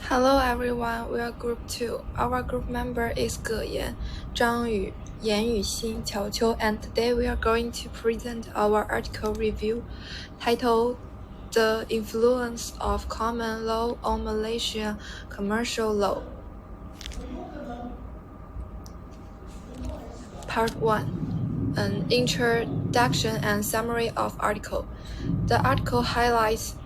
Hello everyone, we are Group 2. Our group member is Ge Yan, Zhang Yu, Yan Yuxin, Qiao Qiu, and today we are going to present our article review titled The Influence of Common Law on Malaysian Commercial Law. Part 1. An introduction and summary of article. The article highlights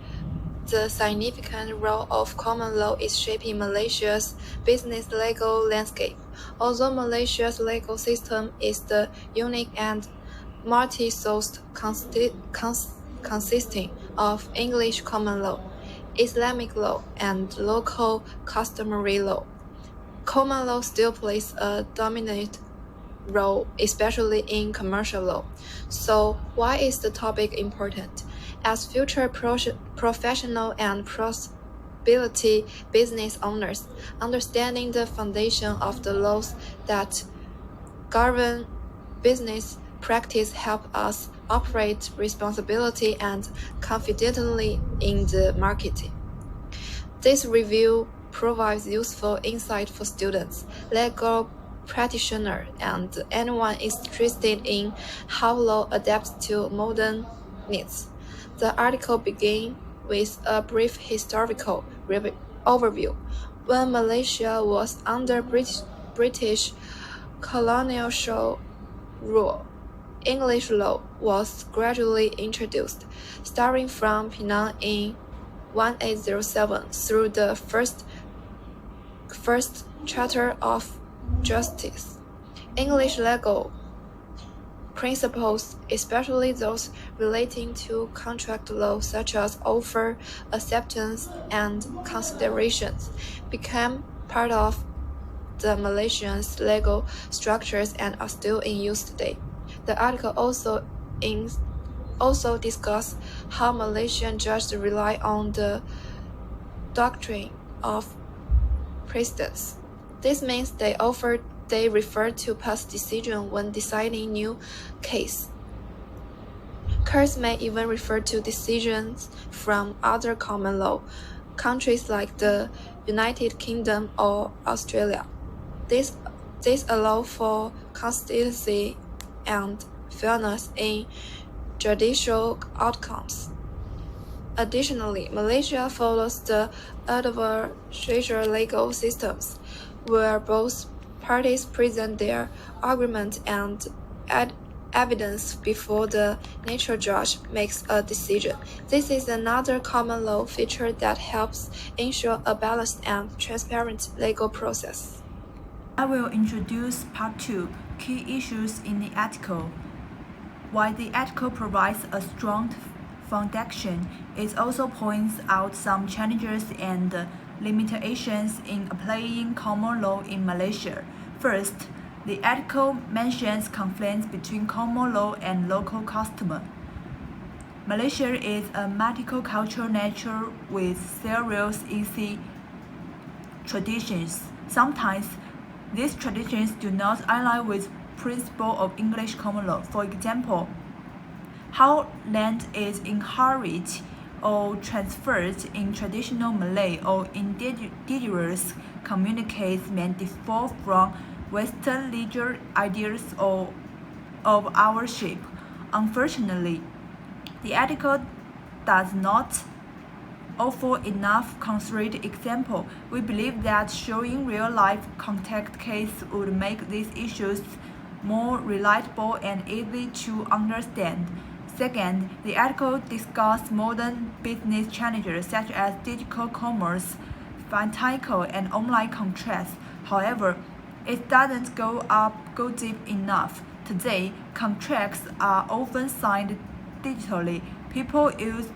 the significant role of common law is shaping Malaysia's business legal landscape. Although Malaysia's legal system is the unique and multi-sourced consisting of English common law, Islamic law, and local customary law, common law still plays a dominant role, especially in commercial law. So why is the topic important? As future professional and prosperity business owners, understanding the foundation of the laws that govern business practice help us operate responsibly and confidently in the market. This review provides useful insight for students, legal practitioners, and anyone interested in how law adapts to modern needs. The article begins with a brief historical overview. When Malaysia was under British colonial rule, English law was gradually introduced, starting from Penang in 1807 through the first Charter of Justice. English legal principles, especially those relating to contract law such as offer, acceptance, and considerations, became part of the Malaysian's legal structures and are still in use today. The article also discusses how Malaysian judges rely on the doctrine of precedence. This means they refer to past decisions when deciding new case. Courts may even refer to decisions from other common law countries like the United Kingdom or Australia. This allows for consistency and fairness in judicial outcomes. Additionally, Malaysia follows the adversarial legal systems, where both parties present their argument and add evidence before the neutral judge makes a decision. This is another common law feature that helps ensure a balanced and transparent legal process. I will introduce Part 2, Key Issues in the article. While the article provides a strong foundation, it also points out some challenges and limitations in applying common law in Malaysia. First, the article mentions conflicts between common law and local custom. Malaysia is a multicultural nation with serious easy traditions. Sometimes, these traditions do not align with principles of English common law. For example, how land is inherited or transferred in traditional Malay or indigenous communities may differ from Western legal ideas of ownership. Unfortunately, the article does not offer enough concrete examples. We believe that showing real-life contact cases would make these issues more relatable and easy to understand. Second, the article discusses modern business challenges such as digital commerce, financial and online contracts. However, it doesn't go deep enough. Today, contracts are often signed digitally. People use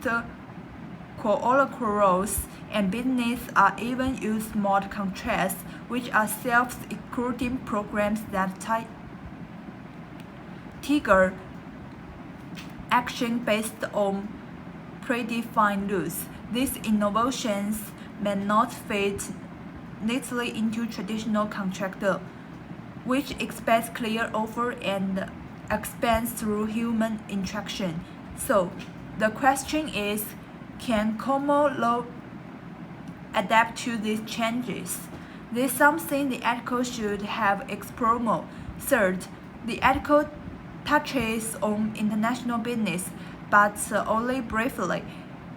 collaterals, and businesses are even use smart contracts, which are self-executing programs that trigger action based on predefined rules. These innovations may not fit neatly into traditional contract law, which expects clear offer and expands through human interaction. So, the question is, can common law adapt to these changes. This is something the article should have explored more. Third, the article touches on international business, but only briefly.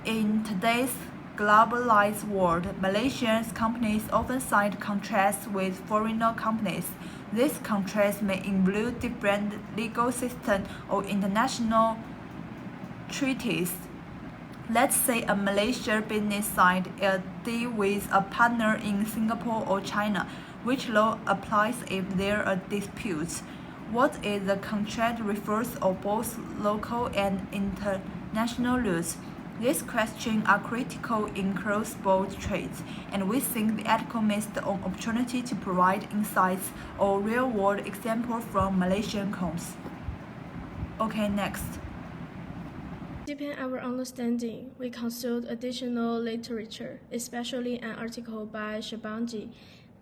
In today's globalized world, Malaysian companies often sign contracts with foreigner companies. These contracts may include different legal systems or international treaties. Let's say a Malaysian business signed a deal with a partner in Singapore or China. Which law applies if there are disputes? What is the contract refers of both local and international laws? These questions are critical in cross-border trade, and we think the article missed an opportunity to provide insights or real-world examples from Malaysian courts. Okay, next. To deepen our understanding, we consult additional literature, especially an article by Shabanji,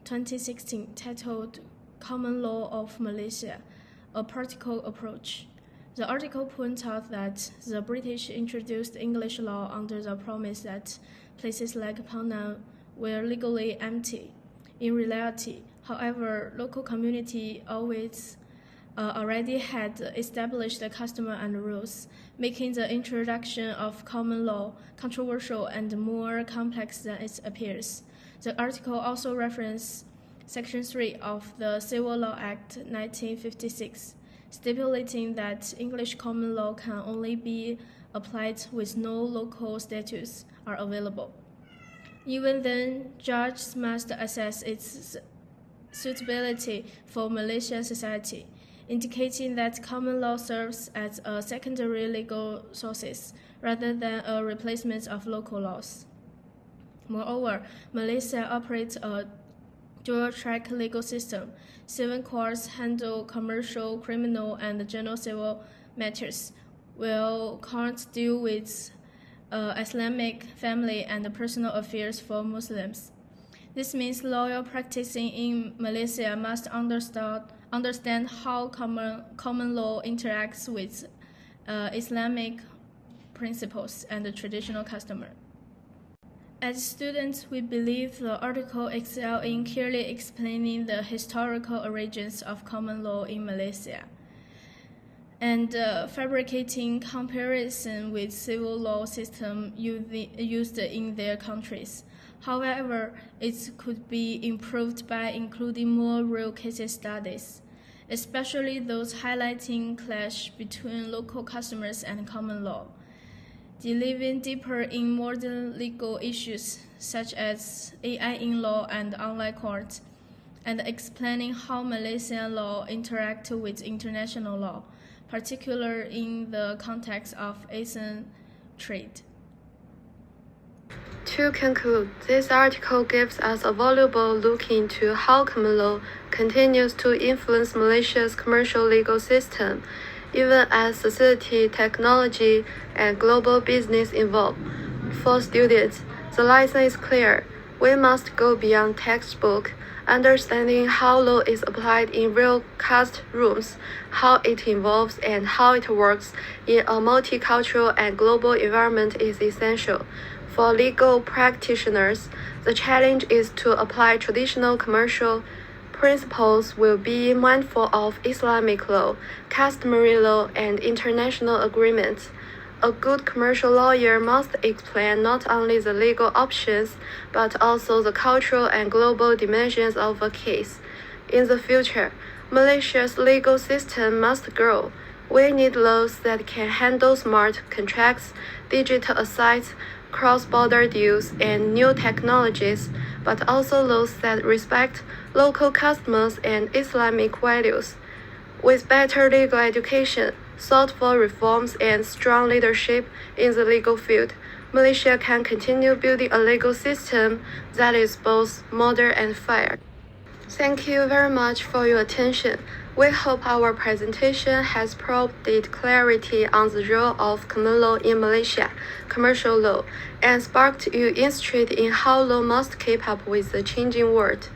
2016, titled Common Law of Malaysia, a Practical Approach. The article points out that the British introduced English law under the promise that places like Penang were legally empty. In reality, however, local community already had established the custom and rules, making the introduction of common law controversial and more complex than it appears. The article also references Section 3 of the Civil Law Act 1956, stipulating that English common law can only be applied with no local statutes are available. Even then, judges must assess its suitability for Malaysian society, indicating that common law serves as a secondary legal source rather than a replacement of local laws. Moreover, Malaysia operates a dual-track legal system. 7 courts handle commercial, criminal, and general civil matters, while courts deal with Islamic, family, and personal affairs for Muslims. This means lawyers practicing in Malaysia must understand how common law interacts with Islamic principles and the traditional custom. As students, we believe the article excels in clearly explaining the historical origins of common law in Malaysia and fabricating comparison with civil law system used in their countries. However, it could be improved by including more real case studies, especially those highlighting clash between local customers and common law, delving deeper in modern legal issues such as AI in law and online court, and explaining how Malaysian law interacts with international law, particularly in the context of ASEAN trade. To conclude, this article gives us a valuable look into how common law continues to influence Malaysia's commercial legal system, even as society, technology, and global business evolve. For students, the lesson is clear. We must go beyond textbook, understanding how law is applied in real classrooms, how it evolves, and how it works in a multicultural and global environment is essential. For legal practitioners, the challenge is to apply traditional commercial principles will be mindful of Islamic law, customary law, and international agreements. A good commercial lawyer must explain not only the legal options, but also the cultural and global dimensions of a case. In the future, Malaysia's legal system must grow. We need laws that can handle smart contracts, digital assets, cross-border deals, and new technologies, but also laws that respect local customs and Islamic values. With better legal education, thoughtful reforms, and strong leadership in the legal field, Malaysia can continue building a legal system that is both modern and fair. Thank you very much for your attention. We hope our presentation has provided clarity on the role of common law in Malaysia, commercial law, and sparked you interest in how law must keep up with the changing world.